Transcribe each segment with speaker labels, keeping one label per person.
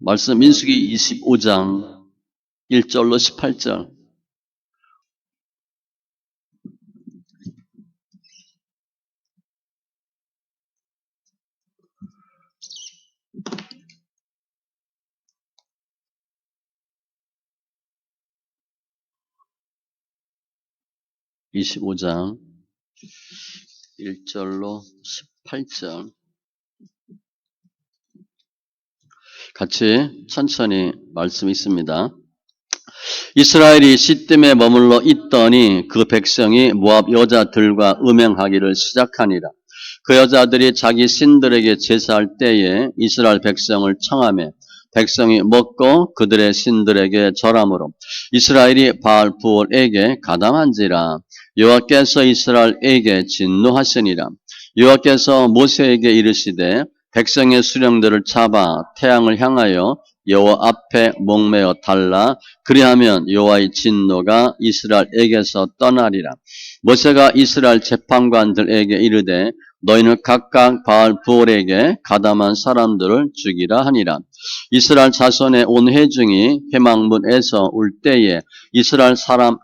Speaker 1: 말씀 민수기 25장 1절로 18절. (25장) 1절로 18절. 같이 천천히 말씀 있습니다. 이스라엘이 시딤에 머물러 있더니 그 백성이 모압 여자들과 음행하기를 시작하니라. 그 여자들이 자기 신들에게 제사할 때에 이스라엘 백성을 청하며 백성이 먹고 그들의 신들에게 절함으로 이스라엘이 바알 부올에게 가담한지라. 여호와께서 이스라엘에게 진노하시니라. 여호와께서 모세에게 이르시되 백성의 수령들을 잡아 태양을 향하여 여호와 앞에 목매어 달라. 그리하면 여호와의 진노가 이스라엘에게서 떠나리라. 모세가 이스라엘 재판관들에게 이르되 너희는 각각 바알 부올에게 가담한 사람들을 죽이라 하니라. 이스라엘 자손의 온 회중이 회막문에서 울 때에 이스라엘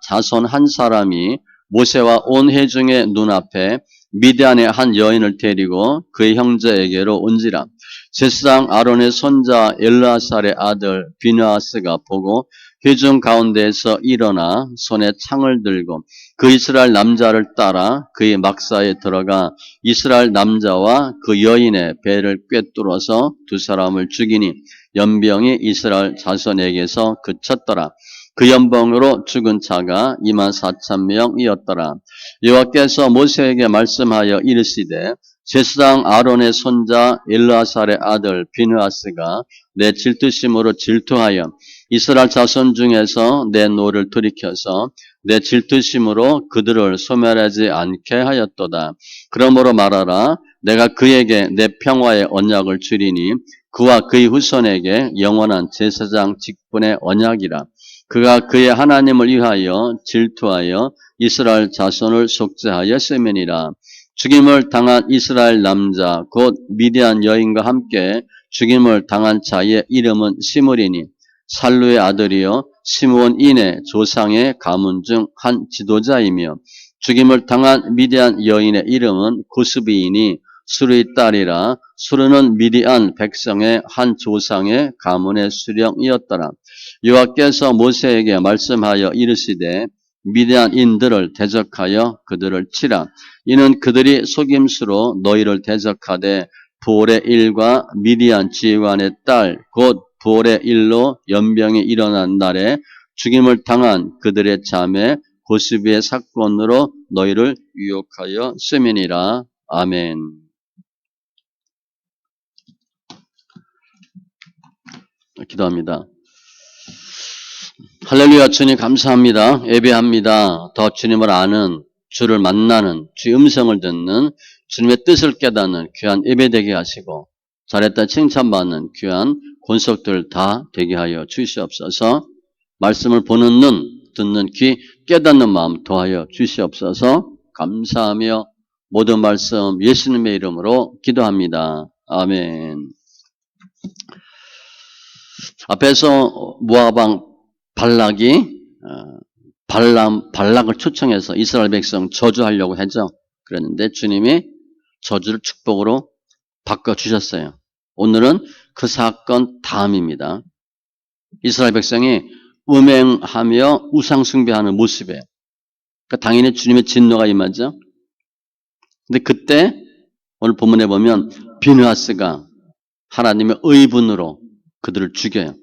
Speaker 1: 자손 한 사람이 모세와 온 회중의 눈앞에 미디안의 한 여인을 데리고 그의 형제에게로 온지라. 제사장 아론의 손자 엘르아살의 아들 비느하스가 보고 회중 가운데에서 일어나 손에 창을 들고 그 이스라엘 남자를 따라 그의 막사에 들어가 이스라엘 남자와 그 여인의 배를 꿰뚫어서 두 사람을 죽이니 연병이 이스라엘 자손에게서 그쳤더라. 그 연병으로 죽은 자가 24,000명이었더라. 여호와께서 모세에게 말씀하여 이르시되 제사장 아론의 손자 엘르아살의 아들 비느하스가 내 질투심으로 질투하여 이스라엘 자손 중에서 내 노를 돌이켜서 내 질투심으로 그들을 소멸하지 않게 하였도다. 그러므로 말하라. 내가 그에게 내 평화의 언약을 주리니 그와 그의 후손에게 영원한 제사장 직분의 언약이라. 그가 그의 하나님을 위하여 질투하여 이스라엘 자손을 속죄하였음이니라. 죽임을 당한 이스라엘 남자 곧 미디안 여인과 함께 죽임을 당한 자의 이름은 시므리니 살루의 아들이요 시므온인의 조상의 가문 중 한 지도자이며 죽임을 당한 미디안 여인의 이름은 고스비이니 수르의 딸이라. 수르는 미디안 백성의 한 조상의 가문의 수령이었더라. 여호와께서 모세에게 말씀하여 이르시되 미디안인들을 대적하여 그들을 치라. 이는 그들이 속임수로 너희를 대적하되 부올의 일과 미디안 지휘관의 딸 곧 부올의 일로 연병이 일어난 날에 죽임을 당한 그들의 자매 고스비의 사건으로 너희를 유혹하여 쓰미니라. 아멘. 기도합니다. 할렐루야. 주님 감사합니다. 예배합니다. 더 주님을 아는, 주를 만나는, 주의 음성을 듣는, 주님의 뜻을 깨닫는 귀한 예배되게 하시고 잘했다 칭찬받는 귀한 권속들 다 되게 하여 주시옵소서. 말씀을 보는 눈, 듣는 귀, 깨닫는 마음 더하여 주시옵소서. 감사하며 모든 말씀 예수님의 이름으로 기도합니다. 아멘. 앞에서 모압왕 발락이 발락을 초청해서 이스라엘 백성 저주하려고 했죠. 그랬는데 주님이 저주를 축복으로 바꿔주셨어요. 오늘은 그 사건 다음입니다. 이스라엘 백성이 음행하며 우상 숭배하는 모습에 그러니까 당연히 주님의 진노가 임하죠. 근데 그때 오늘 본문에 보면 비느하스가 하나님의 의분으로 그들을 죽여요.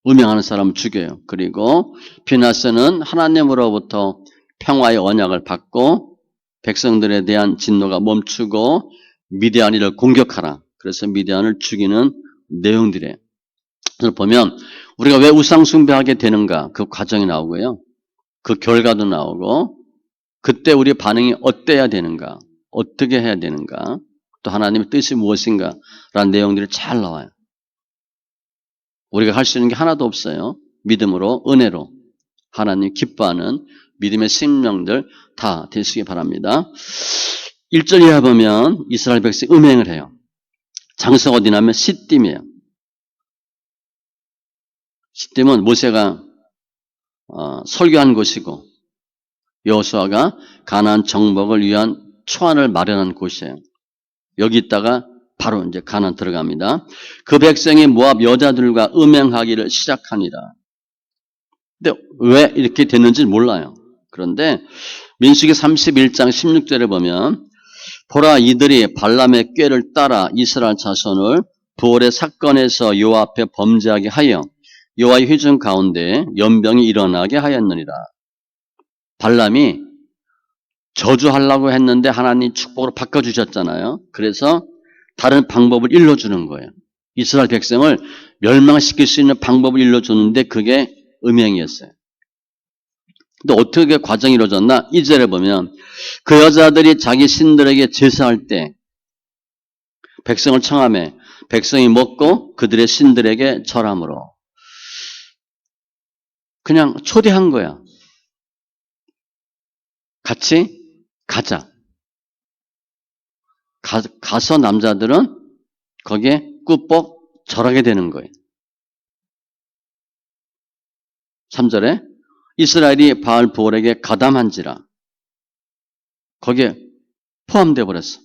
Speaker 1: 음행하는 사람을 죽여요. 그리고 비느하스는 하나님으로부터 평화의 언약을 받고 백성들에 대한 진노가 멈추고 미디안이를 공격하라. 그래서 미디안을 죽이는 내용들이에요. 그래서 보면 우리가 왜 우상 숭배하게 되는가 그 과정이 나오고요. 그 결과도 나오고 그때 우리의 반응이 어때야 되는가 어떻게 해야 되는가 또 하나님의 뜻이 무엇인가 라는 내용들이 잘 나와요. 우리가 할 수 있는 게 하나도 없어요. 믿음으로 은혜로 하나님 기뻐하는 믿음의 생명들 다 되시기 바랍니다. 1절 이하 보면 이스라엘 백성이 음행을 해요. 장소가 어디냐면 시딤이에요. 시딤은 모세가 설교한 곳이고 여호수아가 가나안 정복을 위한 초안을 마련한 곳이에요. 여기 있다가 바로 이제 가나안 들어갑니다. 그 백성이 모압 여자들과 음행하기를 시작하니라. 근데 왜 이렇게 됐는지 몰라요. 그런데 민수기 31장 16절에 보면 보라 이들이 발람의 꾀를 따라 이스라엘 자손을 부올의 사건에서 여호와 앞에 범죄하게 하여 여호와의 회중 가운데 연병이 일어나게 하였느니라. 발람이 저주하려고 했는데 하나님 축복으로 바꿔주셨잖아요. 그래서 다른 방법을 일러주는 거예요. 이스라엘 백성을 멸망시킬 수 있는 방법을 일러주는데 그게 음행이었어요. 근데 어떻게 과정이 이루어졌나? 2절에 보면 그 여자들이 자기 신들에게 제사할 때 백성을 청하매 백성이 먹고 그들의 신들에게 절함으로 그냥 초대한 거야. 같이 가자. 가서 남자들은 거기에 꾹뻑 절하게 되는 거예요. 3절에 이스라엘이 바알 부올에게 가담한지라 거기에 포함되어 버렸어.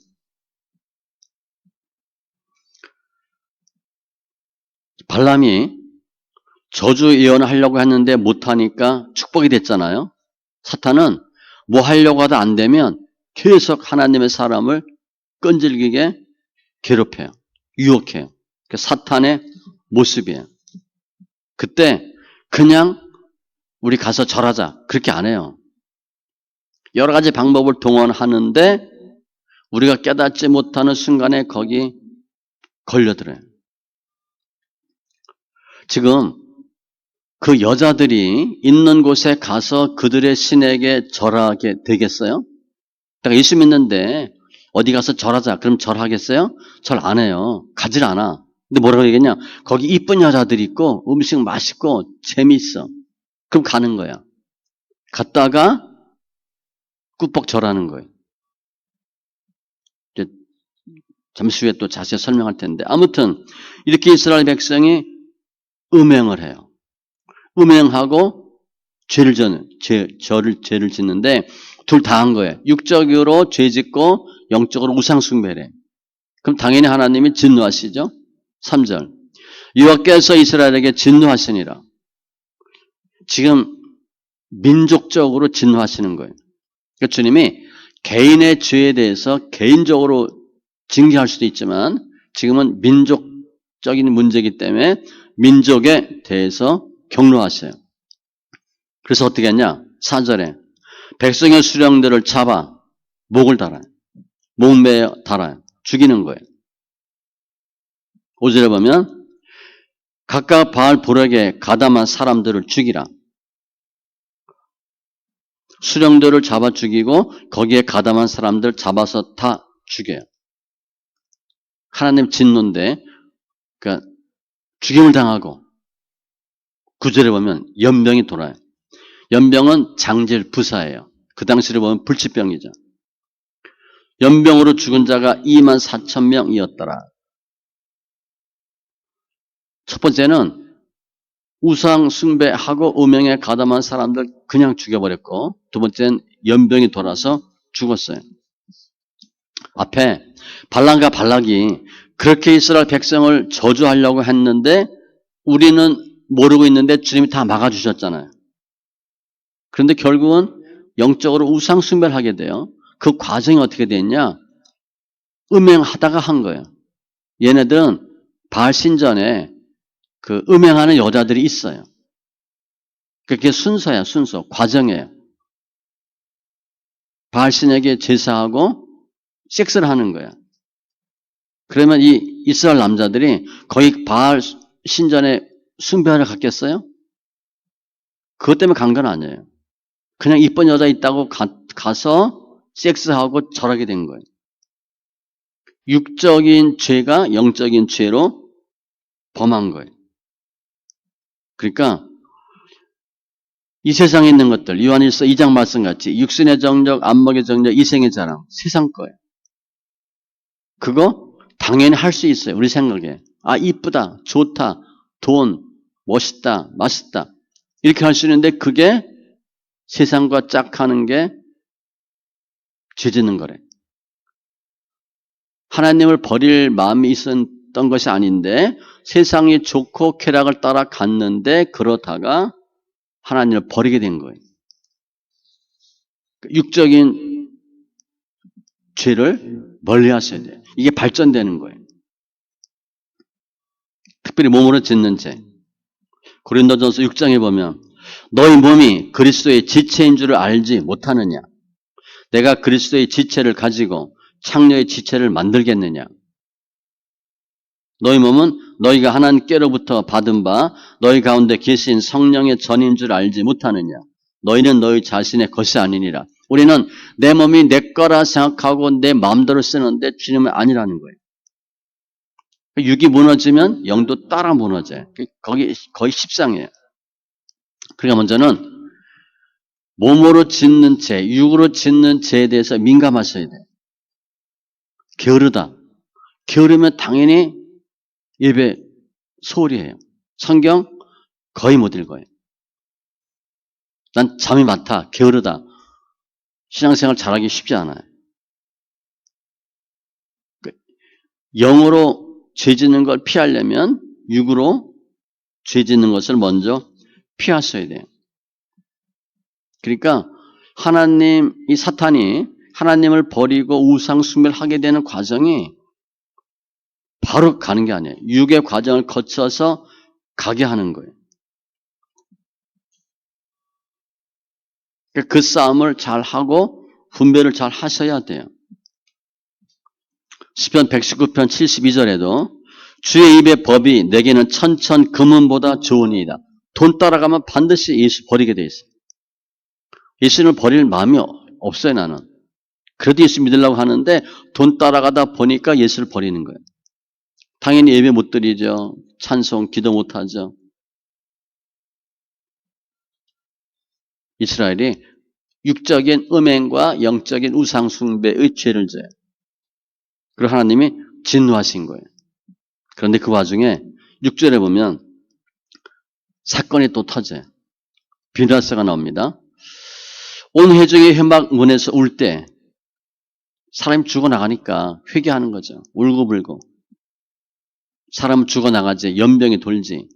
Speaker 1: 발람이 저주 예언하려고 했는데 못하니까 축복이 됐잖아요. 사탄은 뭐 하려고 하다 안 되면 계속 하나님의 사람을 끈질기게 괴롭혀요. 유혹해요. 그게 사탄의 모습이에요. 그때 그냥 우리 가서 절하자 그렇게 안 해요. 여러 가지 방법을 동원하는데 우리가 깨닫지 못하는 순간에 거기 걸려들어요. 지금 그 여자들이 있는 곳에 가서 그들의 신에게 절하게 되겠어요? 내가 예수 믿는데 어디 가서 절하자. 그럼 절하겠어요? 절 안 해요. 가질 않아. 근데 뭐라고 얘기했냐? 거기 이쁜 여자들이 있고 음식 맛있고 재미있어. 그럼 가는 거야. 갔다가 꾹뻑 절하는 거예요. 이제 잠시 후에 또 자세히 설명할 텐데 아무튼 이렇게 이스라엘 백성이 음행을 해요. 음행하고 죄를 짓는데 둘 다 한 거예요. 육적으로 죄 짓고 영적으로 우상 숭배를 해. 그럼 당연히 하나님이 진노하시죠. 3절 여호와께서 이스라엘에게 진노하시니라. 지금 민족적으로 진노하시는 거예요. 그러니까 주님이 개인의 죄에 대해서 개인적으로 징계할 수도 있지만 지금은 민족적인 문제이기 때문에 민족에 대해서 경로하셔요. 그래서 어떻게 했냐? 4절에 백성의 수령들을 잡아 목을 달아요. 목매어 달아요. 죽이는 거예요. 5절에 보면 각각 바알 볼에게 가담한 사람들을 죽이라. 수령들을 잡아 죽이고 거기에 가담한 사람들 잡아서 다 죽여요. 하나님 진노인데 그러니까 죽임을 당하고 9절에 보면 연병이 돌아요. 연병은 장질 부사예요. 그 당시를 보면 불치병이죠. 연병으로 죽은 자가 2만 4천 명이었더라. 첫 번째는 우상 숭배하고 음행에 가담한 사람들 그냥 죽여버렸고 두 번째는 연병이 돌아서 죽었어요. 앞에 발람과 발락이 그렇게 이스라엘 백성을 저주하려고 했는데 우리는 모르고 있는데 주님이 다 막아주셨잖아요. 그런데 결국은 영적으로 우상 숭배를 하게 돼요. 그 과정이 어떻게 됐냐? 음행하다가 한 거예요. 얘네들은 바알 신전에 그 음행하는 여자들이 있어요. 그게 순서야, 순서. 과정이에요. 바알 신에게 제사하고 섹스를 하는 거야. 그러면 이 이스라엘 남자들이 거의 바알 신전에 숭배하러 갔겠어요? 그것 때문에 간 건 아니에요. 그냥 이쁜 여자 있다고 가서 섹스하고 절하게 된 거예요. 육적인 죄가 영적인 죄로 범한 거예요. 그러니까 이 세상에 있는 것들, 요한일서 2장 말씀같이 육신의 정력, 안목의 정력, 이생의 자랑, 세상 거예요. 그거 당연히 할 수 있어요. 우리 생각에. 아, 이쁘다, 좋다, 돈, 멋있다, 맛있다. 이렇게 할 수 있는데 그게 세상과 짝하는 게 죄 짓는 거래. 하나님을 버릴 마음이 있었던 것이 아닌데 세상이 좋고 쾌락을 따라 갔는데 그러다가 하나님을 버리게 된 거예요. 육적인 죄를 멀리 하셔야 돼요. 이게 발전되는 거예요. 특별히 몸으로 짓는 죄. 고린도전서 6장에 보면 너희 몸이 그리스도의 지체인 줄을 알지 못하느냐. 내가 그리스도의 지체를 가지고 창녀의 지체를 만들겠느냐. 너희 몸은 너희가 하나님께로부터 받은 바 너희 가운데 계신 성령의 전인 줄 알지 못하느냐. 너희는 너희 자신의 것이 아니니라. 우리는 내 몸이 내 거라 생각하고 내 마음대로 쓰는데 주님은 아니라는 거예요. 육이 무너지면 영도 따라 무너져요. 거기 거의 십상이에요. 그러니까 먼저는 몸으로 짓는 죄, 육으로 짓는 죄에 대해서 민감하셔야 돼요. 게으르다. 게으르면 당연히 예배 소홀히 해요. 성경 거의 못 읽어요. 난 잠이 많다, 게으르다. 신앙생활 잘하기 쉽지 않아요. 영으로 죄 짓는 걸 피하려면 육으로 죄 짓는 것을 먼저 피하셔야 돼요. 그러니까 이 사탄이 하나님을 버리고 우상 숭배를 하게 되는 과정이 바로 가는 게 아니에요. 육의 과정을 거쳐서 가게 하는 거예요. 그 싸움을 잘 하고 분별을 잘 하셔야 돼요. 시편 119편 72절에도 주의 입의 법이 내게는 천천 금은보다 좋으니이다. 돈 따라가면 반드시 예수 버리게 돼 있어요. 예수를 버릴 마음이 없어요, 나는. 그래도 예수 믿으려고 하는데 돈 따라가다 보니까 예수를 버리는 거예요. 당연히 예배 못 드리죠. 찬송, 기도 못 하죠. 이스라엘이 육적인 음행과 영적인 우상 숭배의 죄를 져요. 그리고 하나님이 진노하신 거예요. 그런데 그 와중에 6절에 보면 사건이 또 터져요. 비나스가 나옵니다. 온 회중이 회막 문에서 울 때 사람이 죽어나가니까 회개하는 거죠. 울고불고. 사람 죽어나가지 연병이 돌지.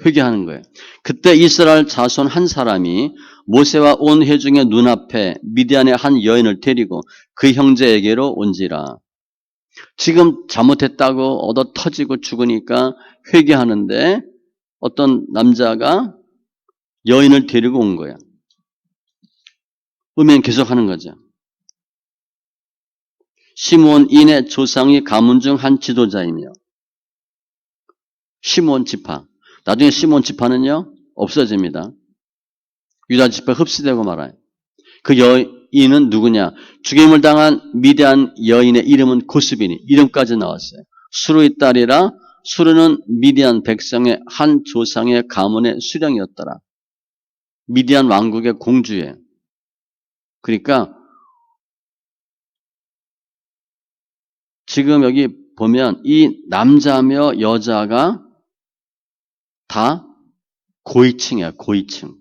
Speaker 1: 회개하는 거예요. 그때 이스라엘 자손 한 사람이 모세와 온 회중의 눈앞에 미디안의 한 여인을 데리고 그 형제에게로 온지라. 지금 잘못했다고 얻어 터지고 죽으니까 회개하는데 어떤 남자가 여인을 데리고 온 거야. 음행 계속하는 거죠. 시므온 인의 조상이 가문 중 한 지도자이며 시므온 지파. 나중에 시므온 지파는요 없어집니다. 유다 지파 흡수되고 말아요. 그 여인은 누구냐? 죽임을 당한 미디안 여인의 이름은 고스비니. 이름까지 나왔어요. 수르의 딸이라 수르는 미디안 백성의 한 조상의 가문의 수령이었더라. 미디안 왕국의 공주예요. 그러니까 지금 여기 보면 이 남자며 여자가 다 고위층이야, 고위층.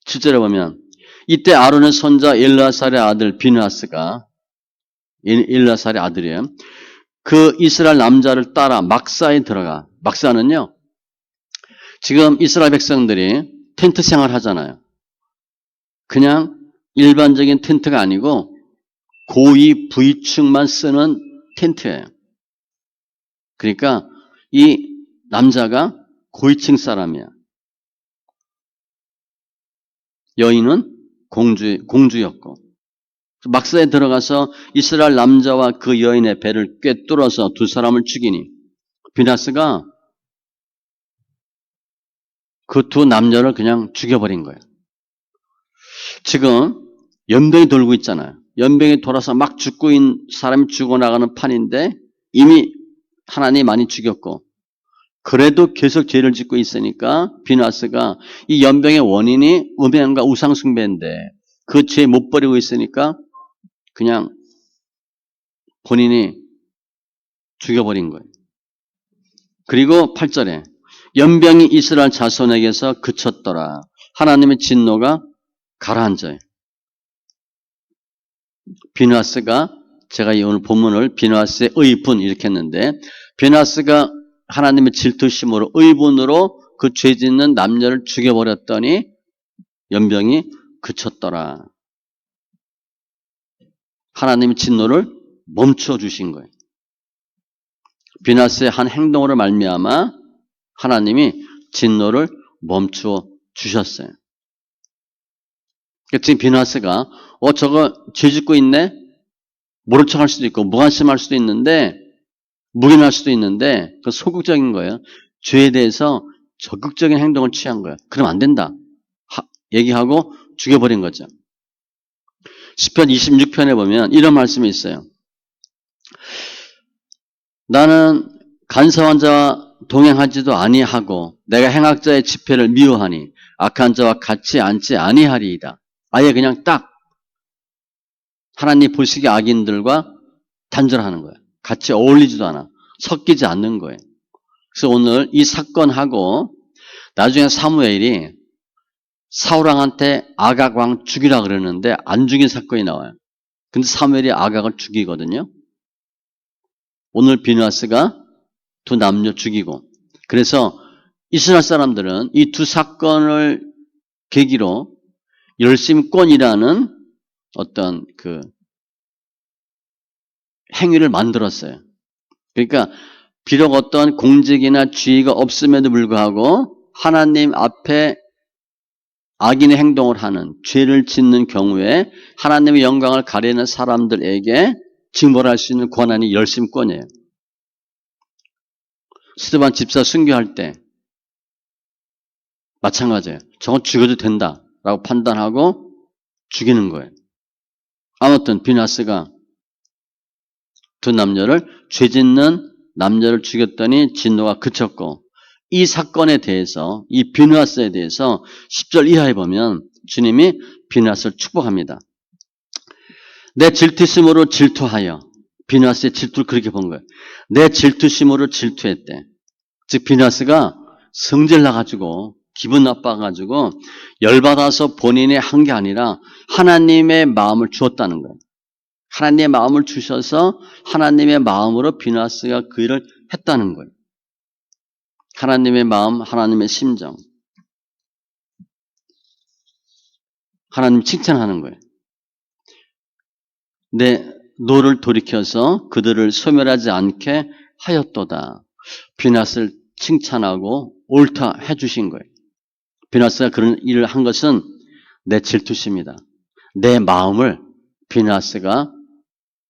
Speaker 1: 7절에 보면 이때 아론의 손자 엘르아살의 아들 비느하스가 엘르아살의 아들이에요. 그 이스라엘 남자를 따라 막사에 들어가. 막사는요. 지금 이스라엘 백성들이 텐트 생활 하잖아요. 그냥 일반적인 텐트가 아니고 고위 부위층만 쓰는 텐트예요. 그러니까 이 남자가 고위층 사람이야. 여인은 공주였고 막사에 들어가서 이스라엘 남자와 그 여인의 배를 꿰뚫어서 두 사람을 죽이니 비나스가 그 두 남녀를 그냥 죽여버린 거예요. 지금 연병이 돌고 있잖아요. 연병이 돌아서 막 죽고 있는 사람이 죽어나가는 판인데 이미 하나님이 많이 죽였고 그래도 계속 죄를 짓고 있으니까 비나스가 이 연병의 원인이 음행과 우상숭배인데 그 죄 못 버리고 있으니까 그냥 본인이 죽여버린 거예요. 그리고 8절에 연병이 이스라엘 자손에게서 그쳤더라. 하나님의 진노가 가라앉아요. 비누하스가 제가 이 오늘 본문을 비누하스의 의분 이렇게 했는데 비누하스가 하나님의 질투심으로 의분으로 그 죄 짓는 남녀를 죽여버렸더니 연병이 그쳤더라. 하나님의 진노를 멈춰 주신 거예요. 비누하스의 한 행동으로 말미암아 하나님이 진노를 멈추어 주셨어요. 지금 비누하스가 저거 죄 짓고 있네? 모른 척할 수도 있고 무관심할 수도 있는데 묵인할 수도 있는데 그 소극적인 거예요. 죄에 대해서 적극적인 행동을 취한 거예요. 그럼 안 된다. 얘기하고 죽여버린 거죠. 시편 26편에 보면 이런 말씀이 있어요. 나는 간사한 자와 동행하지도 아니하고 내가 행악자의 집회를 미워하니 악한 자와 같이 앉지 아니하리이다. 아예 그냥 딱 하나님 보시기에 악인들과 단절하는 거예요. 같이 어울리지도 않아. 섞이지 않는 거예요. 그래서 오늘 이 사건하고 나중에 사무엘이 사울왕한테 아각 왕 죽이라 그러는데 안 죽인 사건이 나와요. 근데 사무엘이 아각을 죽이거든요. 오늘 비누하스가 두 남녀 죽이고 그래서 이스라엘 사람들은 이 두 사건을 계기로 열심권이라는 어떤 그 행위를 만들었어요. 그러니까 비록 어떤 공직이나 지위가 없음에도 불구하고 하나님 앞에 악인의 행동을 하는 죄를 짓는 경우에 하나님의 영광을 가리는 사람들에게 징벌할 수 있는 권한이 열심권이에요. 스데반 집사 순교할 때 마찬가지예요. 저건 죽여도 된다라고 판단하고 죽이는 거예요. 아무튼 비누하스가 두 남녀를 죄 짓는 남녀를 죽였더니 진노가 그쳤고 이 사건에 대해서 이 비누하스에 대해서 10절 이하에 보면 주님이 비누하스를 축복합니다. 내 질투심으로 질투하여 비누하스의 질투를 그렇게 본 거예요. 내 질투심으로 질투했대. 즉 비누하스가 성질 나가지고 기분 나빠가지고 열받아서 본인이 한 게 아니라 하나님의 마음을 주었다는 거예요. 하나님의 마음을 주셔서 하나님의 마음으로 비누하스가 그 일을 했다는 거예요. 하나님의 마음, 하나님의 심정. 하나님 칭찬하는 거예요. 내 노를 돌이켜서 그들을 소멸하지 않게 하였도다. 비누하스를 칭찬하고 옳다 해주신 거예요. 비누하스가 그런 일을 한 것은 내 질투심이다. 내 마음을 비누하스가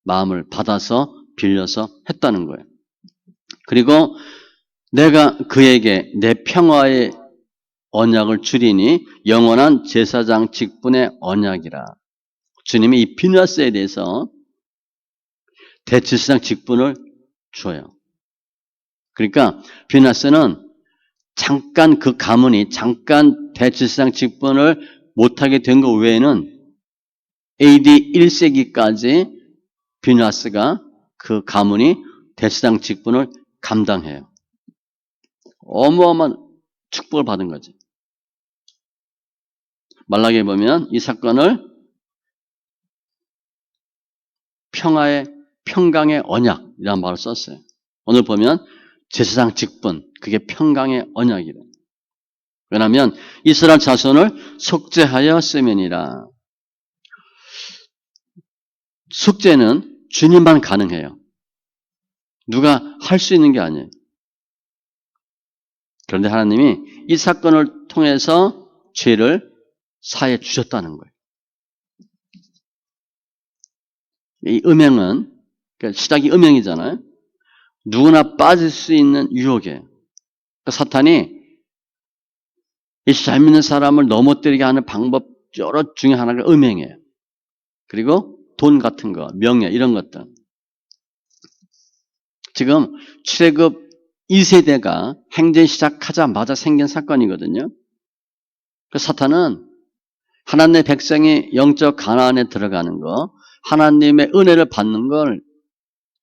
Speaker 1: 마음을 받아서 빌려서 했다는 거예요. 그리고 내가 그에게 내 평화의 언약을 주리니 영원한 제사장 직분의 언약이라. 주님이 이 비누하스에 대해서 대제사장 직분을 줘요. 그러니까 비누하스는 잠깐 그 가문이 잠깐 대제사장 직분을 못하게 된 것 외에는 AD 1세기까지 비누하스가 그 가문이 대제사장 직분을 감당해요. 어마어마한 축복을 받은 거죠. 말라기에 보면 이 사건을 평강의 언약이라는 말을 썼어요. 오늘 보면 제사장 직분, 그게 평강의 언약이래. 왜냐하면 이스라엘 자손을 속죄하여 쓰면이라. 속죄는 주님만 가능해요. 누가 할 수 있는 게 아니에요. 그런데 하나님이 이 사건을 통해서 죄를 사해 주셨다는 거예요. 이 음행은, 그러니까 시작이 음행이잖아요. 누구나 빠질 수 있는 유혹이에요. 그러니까 사탄이 예수 잘 믿는 사람을 넘어뜨리게 하는 방법 여러 중에 하나가 음행이에요. 그리고 돈 같은 거, 명예 이런 것들. 지금 출애굽 2세대가 행전 시작하자마자 생긴 사건이거든요. 그 사탄은 하나님의 백성이 영적 가나안에 들어가는 거, 하나님의 은혜를 받는 걸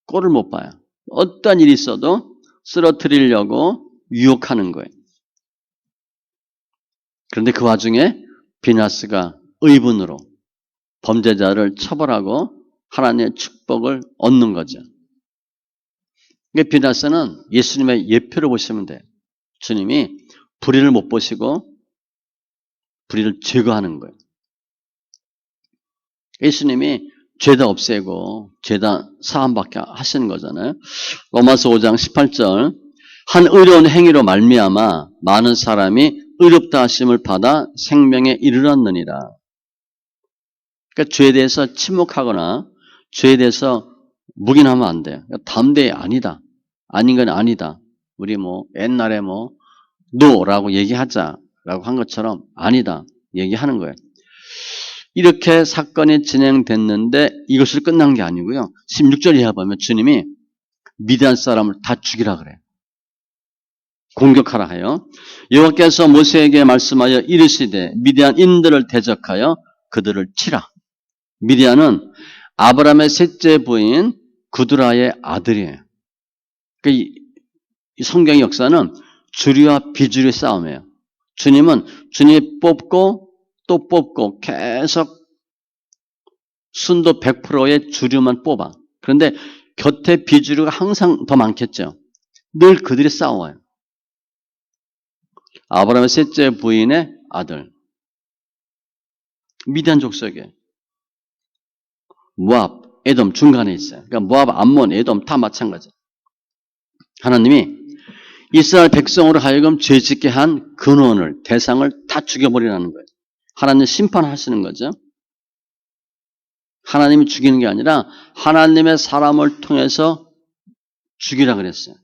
Speaker 1: 꼴을 못 봐요. 어떤 일이 있어도 쓰러뜨리려고 유혹하는 거예요. 그런데 그 와중에 비나스가 의분으로 범죄자를 처벌하고 하나님의 축복을 얻는 거죠. 그러니까 비나스는 예수님의 예표를 보시면 돼요. 주님이 불의를 못 보시고 불의를 제거하는 거예요. 예수님이 죄다 없애고 죄다 사함받게 하시는 거잖아요. 로마서 5장 18절 한 의로운 행위로 말미암아 많은 사람이 의롭다 하심을 받아 생명에 이르렀느니라. 그러니까 죄에 대해서 침묵하거나 죄에 대해서 묵인하면 안 돼요. 담대히 아니다. 아닌 건 아니다. 우리 옛날에 노라고 얘기하자라고 한 것처럼 아니다. 얘기하는 거예요. 이렇게 사건이 진행됐는데 이것을 끝난 게 아니고요. 16절 이하 보면 주님이 미디안 사람을 다 죽이라 그래요. 공격하라 하여 여호와께서 모세에게 말씀하여 이르시되 미디안인들을 대적하여 그들을 치라. 미디안은 아브라함의 셋째 부인 구드라의 아들이에요. 그러니까 이 성경의 역사는 주류와 비주류의 싸움이에요. 주님은 주님이 뽑고 또 뽑고 계속 순도 100%의 주류만 뽑아. 그런데 곁에 비주류가 항상 더 많겠죠. 늘 그들이 싸워요. 아브라함의 셋째 부인의 아들. 미디안 족속에 모압, 에돔 중간에 있어요. 그러니까 모압, 암몬, 에돔 다 마찬가지. 하나님이 이스라엘 백성으로 하여금 죄짓게 한 근원을 대상을 다 죽여버리라는 거예요. 하나님 심판하시는 거죠. 하나님이 죽이는 게 아니라 하나님의 사람을 통해서 죽이라 그랬어요.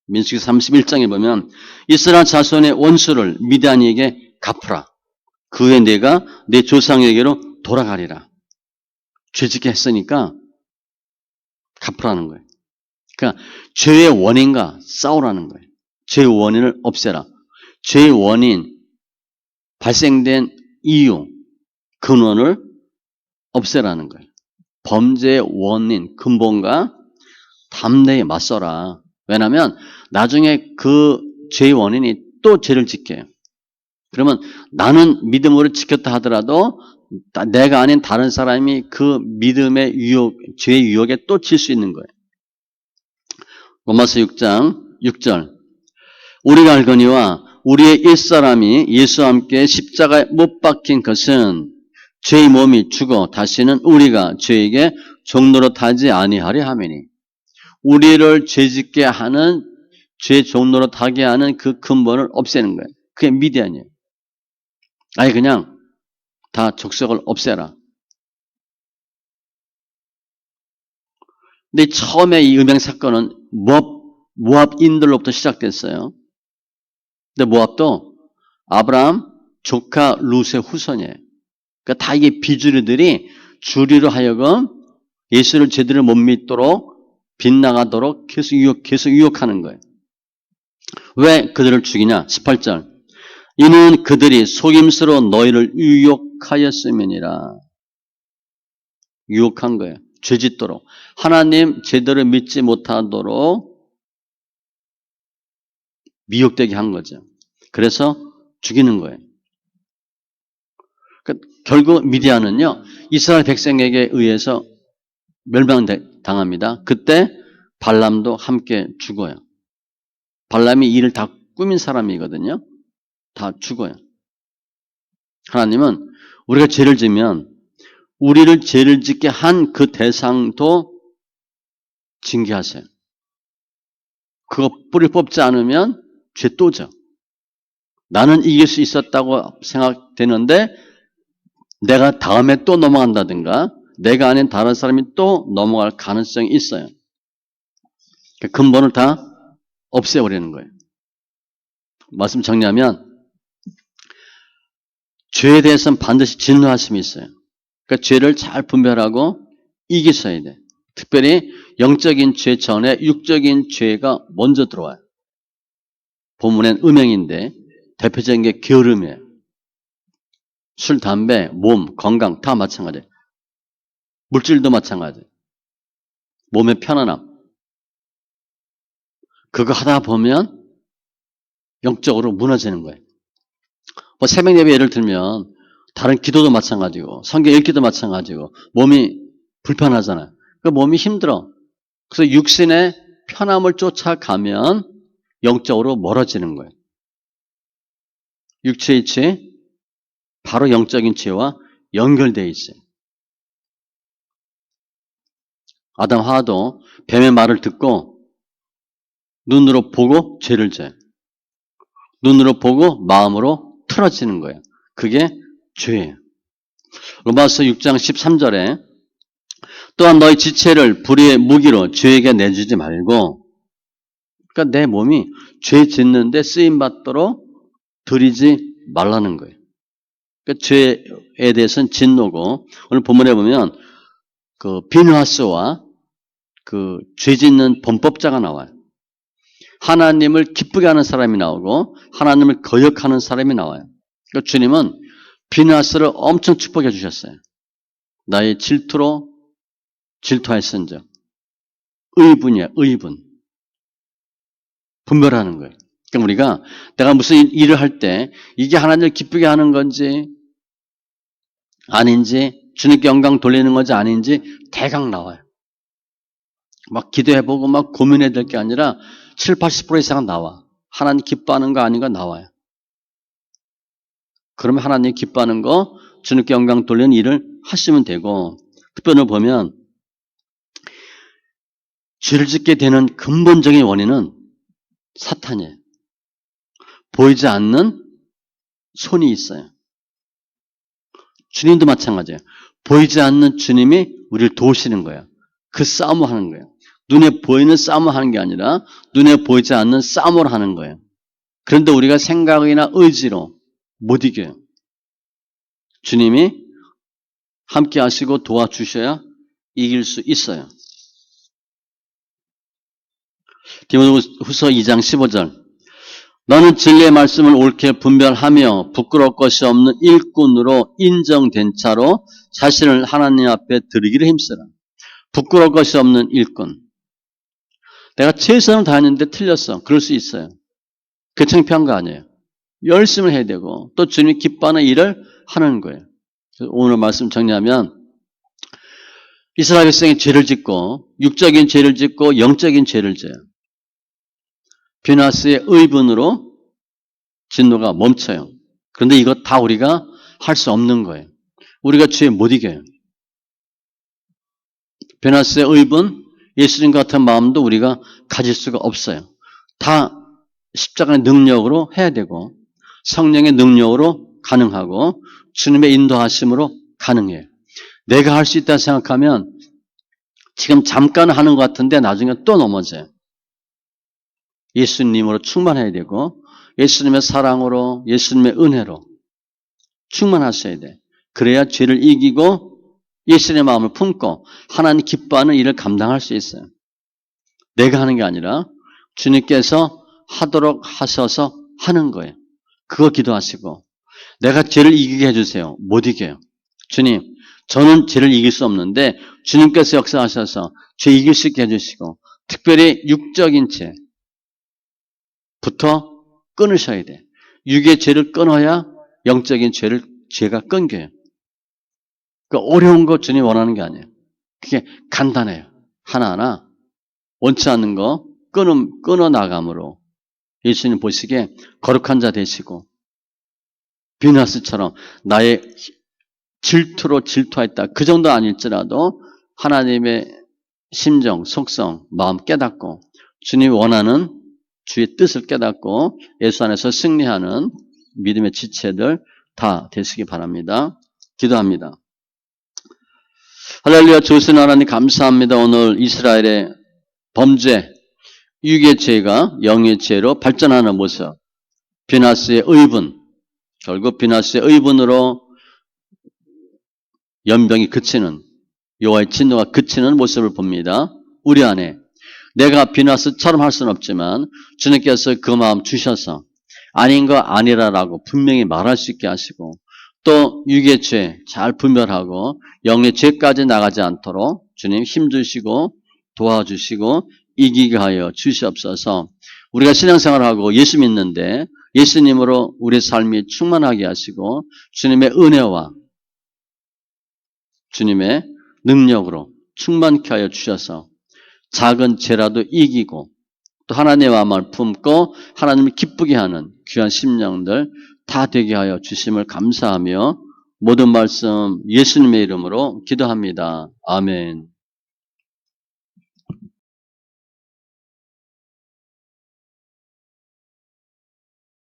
Speaker 1: 민수기 31장에 보면 이스라엘 자손의 원수를 미디안에게 갚으라. 그 후에 내가 내 조상에게로 돌아가리라. 죄짓게 했으니까 갚으라는 거예요. 그러니까 죄의 원인과 싸우라는 거예요. 죄의 원인을 없애라. 죄의 원인, 발생된 이유, 근원을 없애라는 거예요. 범죄의 원인, 근본과 담대히 맞서라. 왜냐하면 나중에 그 죄의 원인이 또 죄를 짓게 해요. 그러면 나는 믿음으로 지켰다 하더라도 내가 아닌 다른 사람이 그 믿음의 유혹, 죄의 유혹에 또 질 수 있는 거예요. 로마서 6장 6절 우리가 알거니와 우리의 옛사람이 예수와 함께 십자가에 못 박힌 것은 죄의 몸이 죽어 다시는 우리가 죄에게 종노릇하지 아니하려 함이니 우리를 죄짓게 하는 죄 종노릇하게 하는 그 근본을 없애는 거예요. 그게 미디안이에요. 아예 그냥 다 족속을 없애라. 근데 처음에 이 음행 사건은 모압인들로부터 시작됐어요. 근데 모압도 아브라함 조카 룻의 후손이에요. 그러니까 다 이게 비주류들이 주류로 하여금 예수를 제대로 못 믿도록 빗나가도록 계속 유혹하는 거예요. 왜 그들을 죽이냐? 18절. 이는 그들이 속임수로 너희를 유혹하였음이니라. 유혹한 거예요. 죄짓도록. 하나님 제대로 믿지 못하도록 미혹되게 한 거죠. 그래서 죽이는 거예요. 결국 미디안은요, 이스라엘 백성에게 의해서 멸망당합니다. 그때 발람도 함께 죽어요. 발람이 일을 다 꾸민 사람이거든요. 다 죽어요. 하나님은 우리가 죄를 지면 우리를 죄를 짓게 한 그 대상도 징계하세요. 그거 뿌리 뽑지 않으면 죄 또죠. 나는 이길 수 있었다고 생각되는데 내가 다음에 또 넘어간다든가 내가 아닌 다른 사람이 또 넘어갈 가능성이 있어요. 근본을 다 없애버리는 거예요. 말씀 정리하면 죄에 대해서는 반드시 진노하심이 있어요. 그러니까 죄를 잘 분별하고 이기셔야 돼. 특별히 영적인 죄 전에 육적인 죄가 먼저 들어와요. 본문엔 음행인데 대표적인 게 게으름이에요. 술, 담배, 몸, 건강 다 마찬가지예요. 물질도 마찬가지예요. 몸의 편안함. 그거 하다 보면 영적으로 무너지는 거예요. 뭐 새벽 예배 예를 들면 다른 기도도 마찬가지고 성경 읽기도 마찬가지고 몸이 불편하잖아요. 그 몸이 힘들어. 그래서 육신의 편함을 쫓아가면 영적으로 멀어지는 거예요. 육체의 죄, 바로 영적인 죄와 연결되어 있어요. 아담 하와도 뱀의 말을 듣고 눈으로 보고 죄를 져요. 눈으로 보고 마음으로 틀어지는 거예요. 그게 죄예요. 로마서 6장 13절에 또한 너희 지체를 불의의 무기로 죄에게 내주지 말고, 그러니까 내 몸이 죄 짓는데 쓰임받도록 들이지 말라는 거예요. 그러니까 죄에 대해서는 진노고, 오늘 본문에 보면 그 비누하스와 그 죄 짓는 범법자가 나와요. 하나님을 기쁘게 하는 사람이 나오고 하나님을 거역하는 사람이 나와요. 그러니까 주님은 비누하스를 엄청 축복해 주셨어요. 나의 질투로 질투하였은즉 의분이야, 의분. 분별하는 거예요. 그러니까 우리가 내가 무슨 일을 할 때 이게 하나님을 기쁘게 하는 건지 아닌지, 주님께 영광 돌리는 건지 아닌지 대강 나와요. 막 기도해보고 막 고민해야 될 게 아니라 7, 80% 이상은 나와. 하나님 기뻐하는 거 아닌 거 나와요. 그러면 하나님 기뻐하는 거, 주님께 영광 돌리는 일을 하시면 되고, 특별히 보면 죄를 짓게 되는 근본적인 원인은 사탄이에요. 보이지 않는 손이 있어요. 주님도 마찬가지예요. 보이지 않는 주님이 우리를 도우시는 거예요. 그 싸움을 하는 거예요. 눈에 보이는 싸움을 하는 게 아니라 눈에 보이지 않는 싸움을 하는 거예요. 그런데 우리가 생각이나 의지로 못 이겨요. 주님이 함께 하시고 도와주셔야 이길 수 있어요. 디모데후서 2장 15절. 너는 진리의 말씀을 옳게 분별하며 부끄러울 것이 없는 일꾼으로 인정된 차로 자신을 하나님 앞에 드리기를 힘쓰라. 부끄러울 것이 없는 일꾼. 내가 최선을 다했는데 틀렸어. 그럴 수 있어요. 그 창피한 거 아니에요. 열심을 해야 되고 또 주님이 기뻐하는 일을 하는 거예요. 오늘 말씀 정리하면 이스라엘 백성이 죄를 짓고 육적인 죄를 짓고 영적인 죄를 져요. 비나스의 의분으로 진노가 멈춰요. 그런데 이거 다 우리가 할 수 없는 거예요. 우리가 죄에 못 이겨요. 비나스의 의분, 예수님 같은 마음도 우리가 가질 수가 없어요. 다 십자가의 능력으로 해야 되고 성령의 능력으로 가능하고 주님의 인도하심으로 가능해요. 내가 할 수 있다 생각하면 지금 잠깐 하는 것 같은데 나중에 또 넘어져요. 예수님으로 충만해야 되고 예수님의 사랑으로 예수님의 은혜로 충만하셔야 돼. 그래야 죄를 이기고 예수님의 마음을 품고 하나님 기뻐하는 일을 감당할 수 있어요. 내가 하는 게 아니라 주님께서 하도록 하셔서 하는 거예요. 그거 기도하시고 내가 죄를 이기게 해주세요. 못 이겨요. 주님, 저는 죄를 이길 수 없는데 주님께서 역사하셔서 죄 이길 수 있게 해주시고 특별히 육적인 죄부터 끊으셔야 돼. 육의 죄를 끊어야 영적인 죄가 끊겨요. 그러니까 어려운 거 주님 원하는 게 아니에요. 그게 간단해요. 하나하나 원치 않는 거 끊어 나감으로 예수님 보시기에 거룩한 자 되시고 비나스처럼 나의 질투로 질투했다. 그 정도 아닐지라도 하나님의 심정, 속성, 마음 깨닫고 주님이 원하는 주의 뜻을 깨닫고 예수 안에서 승리하는 믿음의 지체들 다 되시기 바랍니다. 기도합니다. 할렐루야. 조선 하나님 감사합니다. 오늘 이스라엘의 범죄, 육의 죄가 영의 죄로 발전하는 모습, 비나스의 의분, 결국 비나스의 의분으로 연병이 그치는, 여호와의 진노가 그치는 모습을 봅니다. 우리 안에 내가 비나스처럼 할 수는 없지만 주님께서 그 마음 주셔서 아닌 거 아니라라고 분명히 말할 수 있게 하시고 또 육의 죄 잘 분별하고 영의 죄까지 나가지 않도록 주님 힘주시고 도와주시고 이기게 하여 주시옵소서. 우리가 신앙생활하고 예수 믿는데 예수님으로 우리의 삶이 충만하게 하시고 주님의 은혜와 주님의 능력으로 충만케 하여 주셔서 작은 죄라도 이기고 또 하나님의 마음을 품고 하나님을 기쁘게 하는 귀한 심령들 다 되게 하여 주심을 감사하며 모든 말씀 예수님의 이름으로 기도합니다. 아멘.